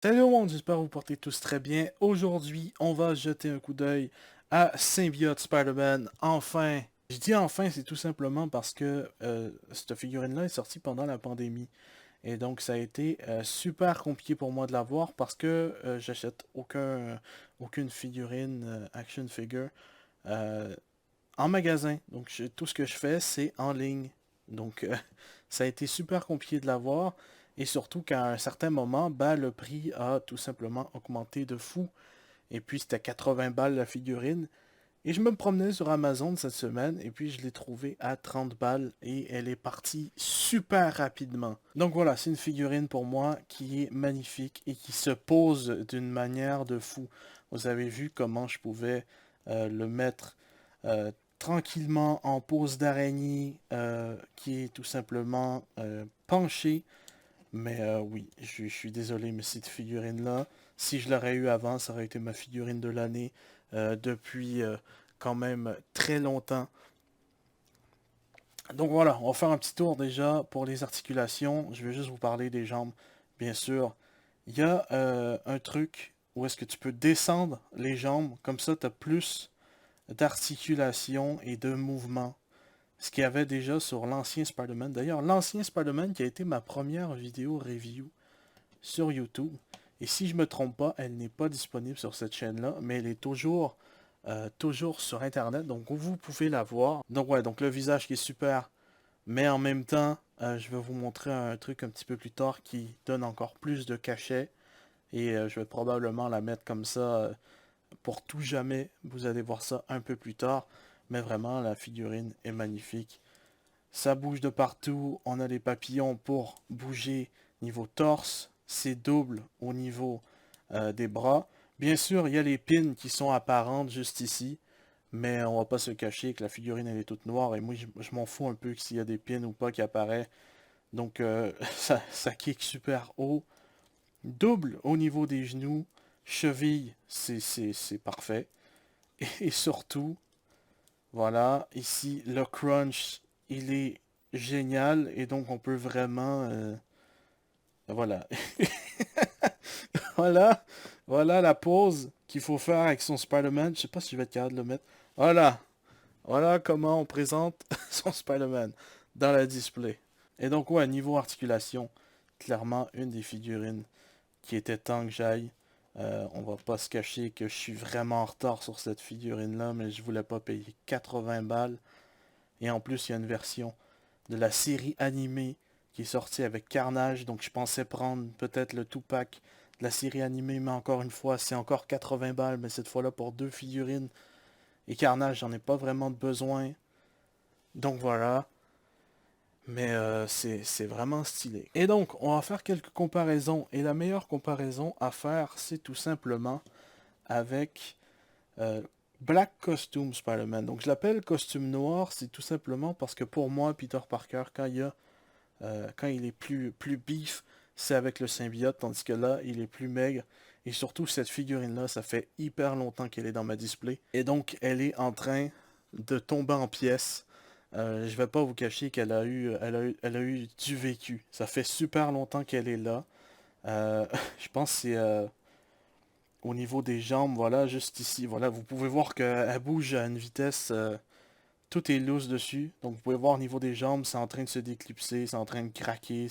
Salut tout le monde, j'espère que vous portez tous très bien. Aujourd'hui, on va jeter un coup d'œil à Symbiote Spider-Man. Enfin, je dis enfin, c'est tout simplement parce que cette figurine-là est sortie pendant la pandémie. Et donc, ça a été super compliqué pour moi de l'avoir parce que j'achète aucune figurine, action figure, euh, en magasin. Donc, tout ce que je fais, c'est en ligne. Donc, ça a été super compliqué de l'avoir. Et surtout qu'à un certain moment, bah, le prix a tout simplement augmenté de fou. Et puis, c'était 80 balles la figurine. Et je me promenais sur Amazon cette semaine et puis je l'ai trouvée à 30 balles et elle est partie super rapidement. Donc voilà, c'est une figurine pour moi qui est magnifique et qui se pose d'une manière de fou. Vous avez vu comment je pouvais le mettre tranquillement en pose d'araignée qui est tout simplement penché. Mais oui, je suis désolé, mais cette figurine-là, si je l'aurais eu avant, ça aurait été ma figurine de l'année depuis quand même très longtemps. Donc voilà, on va faire un petit tour déjà pour les articulations. Je vais juste vous parler des jambes, bien sûr. Il y a un truc où est-ce que tu peux descendre les jambes, comme ça tu as plus d'articulation et de mouvement. Ce qu'il y avait déjà sur l'ancien Spider-Man. D'ailleurs, l'ancien Spider-Man qui a été ma première vidéo review sur YouTube. Et si je me trompe pas, elle n'est pas disponible sur cette chaîne-là, mais elle est toujours sur Internet, donc vous pouvez la voir. Donc ouais, donc le visage qui est super, mais en même temps, je vais vous montrer un truc un petit peu plus tard qui donne encore plus de cachet. Et je vais probablement la mettre comme ça pour tout jamais. Vous allez voir ça un peu plus tard. Mais vraiment, la figurine est magnifique. Ça bouge de partout. On a les papillons pour bouger niveau torse. C'est double au niveau des bras. Bien sûr, il y a les pins qui sont apparentes juste ici. Mais on va pas se cacher que la figurine elle est toute noire. Et moi, je m'en fous un peu que s'il y a des pins ou pas qui apparaissent. Donc, ça kick super haut. Double au niveau des genoux. Cheville, c'est parfait. Et surtout, voilà, ici, le crunch, il est génial et donc on peut vraiment... voilà. Voilà. Voilà la pose qu'il faut faire avec son Spider-Man. Je sais pas si je vais être capable de le mettre. Voilà. Voilà comment on présente son Spider-Man dans la display. Et donc, ouais, niveau articulation, clairement une des figurines qui était temps que j'aille. On va pas se cacher que je suis vraiment en retard sur cette figurine-là, mais je voulais pas payer 80 balles. Et en plus, il y a une version de la série animée qui est sortie avec Carnage. Donc je pensais prendre peut-être le tout-pack de la série animée, mais encore une fois, c'est encore 80 balles, mais cette fois-là pour deux figurines. Et Carnage, j'en ai pas vraiment de besoin. Donc voilà. Mais c'est vraiment stylé. Et donc, on va faire quelques comparaisons. Et la meilleure comparaison à faire, c'est tout simplement avec euh, Black Costume Spider-Man. Donc, je l'appelle costume noir, c'est tout simplement parce que pour moi, Peter Parker, quand il est plus beef, c'est avec le symbiote, tandis que là, il est plus maigre. Et surtout, cette figurine-là, ça fait hyper longtemps qu'elle est dans ma display. Et donc, elle est en train de tomber en pièces. Je vais pas vous cacher qu'elle elle a eu du vécu. Ça fait super longtemps qu'elle est là. Je pense que c'est au niveau des jambes, voilà, juste ici. Voilà, vous pouvez voir qu'elle bouge à une vitesse. Tout est loose dessus. Donc vous pouvez voir au niveau des jambes, c'est en train de se déclipser, c'est en train de craquer.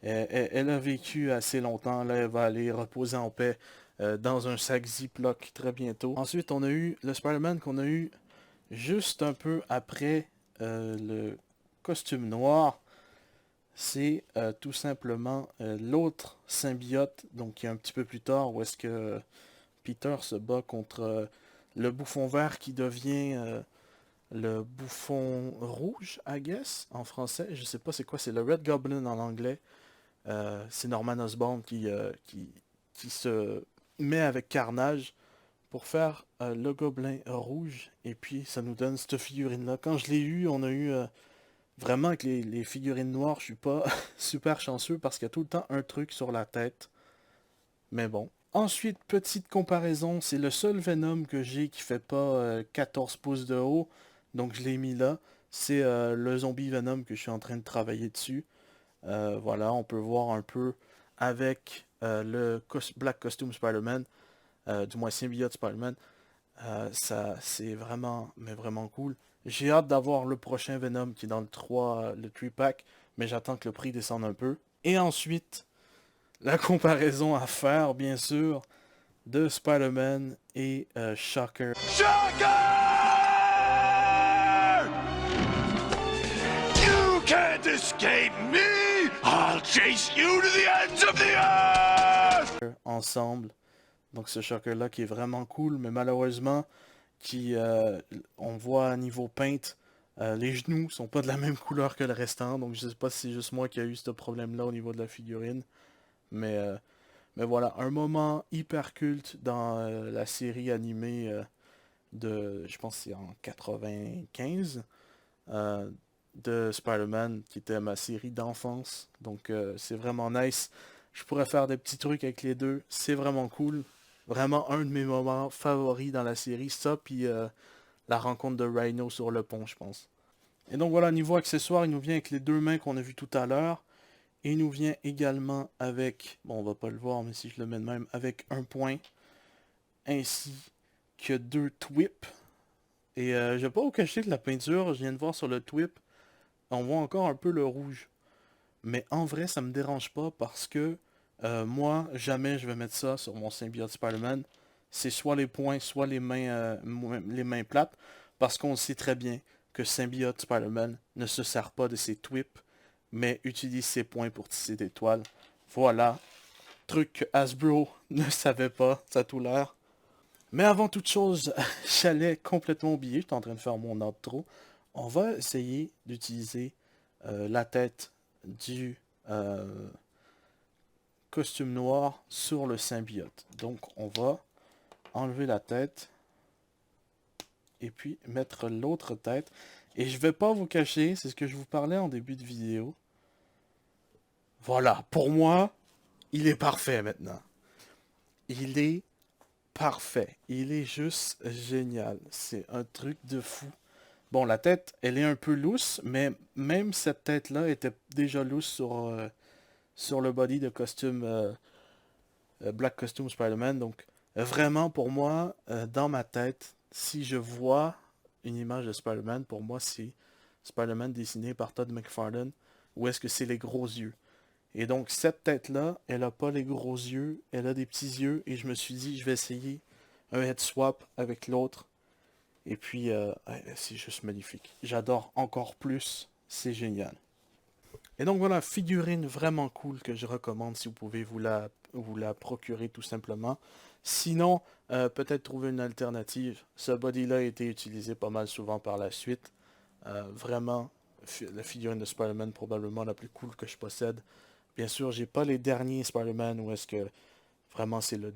Elle a vécu assez longtemps. Là, elle va aller reposer en paix dans un sac Ziploc très bientôt. Ensuite, on a eu le Spider-Man qu'on a eu juste un peu après le costume noir. C'est tout simplement l'autre symbiote, donc qui est un petit peu plus tard, où est-ce que Peter se bat contre le bouffon vert qui devient le bouffon rouge, I guess, en français. Je sais pas c'est quoi, c'est le Red Goblin en anglais. C'est Norman Osborn qui se met avec Carnage pour faire le gobelin rouge. Et puis ça nous donne cette figurine-là. Quand je l'ai eu, on a eu vraiment avec les figurines noires, je suis pas super chanceux parce qu'il y a tout le temps un truc sur la tête. Mais bon. Ensuite, petite comparaison, c'est le seul Venom que j'ai qui fait pas 14 pouces de haut. Donc je l'ai mis là. C'est le zombie Venom que je suis en train de travailler dessus. Voilà, on peut voir un peu avec le Black Costume Spider-Man, du moins Symbiote Spider-Man. Ça, c'est vraiment, mais vraiment cool. J'ai hâte d'avoir le prochain Venom qui est dans le 3, le 3-pack, mais j'attends que le prix descende un peu. Et ensuite, la comparaison à faire, bien sûr, de Spider-Man et Shocker. Shocker! You can't escape me! I'll chase you to the ends of the earth! Ensemble. Donc ce Shocker-là qui est vraiment cool, mais malheureusement, on voit à niveau paint, les genoux sont pas de la même couleur que le restant, donc je sais pas si c'est juste moi qui a eu ce problème-là au niveau de la figurine. Mais, euh, mais voilà, un moment hyper culte dans la série animée je pense que c'est en 95, de Spider-Man, qui était ma série d'enfance. Donc c'est vraiment nice. Je pourrais faire des petits trucs avec les deux. C'est vraiment cool. Vraiment un de mes moments favoris dans la série. Ça, puis la rencontre de Rhino sur le pont, je pense. Et donc voilà, niveau accessoire, il nous vient avec les deux mains qu'on a vu tout à l'heure. Et il nous vient également avec, bon on va pas le voir, mais si je le mets de même, avec un point, ainsi que deux twips. Et je vais pas vous cacher que la peinture, je viens de voir sur le twip, on voit encore un peu le rouge. Mais en vrai, ça me dérange pas parce que moi, jamais je vais mettre ça sur mon symbiote Spider-Man. C'est soit les poings, soit les mains plates. Parce qu'on sait très bien que symbiote Spider-Man ne se sert pas de ses twips, mais utilise ses poings pour tisser des toiles. Voilà. Truc que Hasbro ne savait pas, ça a tout l'air. Mais avant toute chose, j'allais complètement oublier, j'étais en train de faire mon outro. On va essayer d'utiliser la tête du costume noir sur le symbiote. Donc on va enlever la tête et puis mettre l'autre tête. Et je vais pas vous cacher, c'est ce que je vous parlais en début de vidéo. Voilà, pour moi, il est parfait maintenant. Il est parfait. Il est juste génial. C'est un truc de fou. Bon, la tête, elle est un peu lousse, mais même cette tête-là était déjà lousse sur le body de costume Black Costume Spider-Man. Donc, vraiment, pour moi, dans ma tête, si je vois une image de Spider-Man, pour moi, c'est Spider-Man dessiné par Todd McFarlane, ou est-ce que c'est les gros yeux? Et donc, cette tête-là, elle a pas les gros yeux, elle a des petits yeux, et je me suis dit, je vais essayer un head swap avec l'autre. Et puis, c'est juste magnifique. J'adore encore plus. C'est génial. Et donc voilà, figurine vraiment cool que je recommande si vous pouvez vous la procurer tout simplement. Sinon, peut-être trouver une alternative. Ce body-là a été utilisé pas mal souvent par la suite. Vraiment, la figurine de Spider-Man probablement la plus cool que je possède. Bien sûr, j'ai pas les derniers Spider-Man où est-ce que vraiment c'est le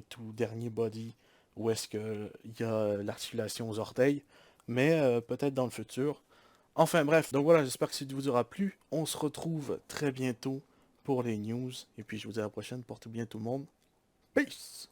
tout dernier body où est-ce qu'il y a l'articulation aux orteils, mais peut-être dans le futur. Enfin bref, donc voilà, j'espère que ça vous aura plu. On se retrouve très bientôt pour les news, et puis je vous dis à la prochaine, portez bien tout le monde. Peace!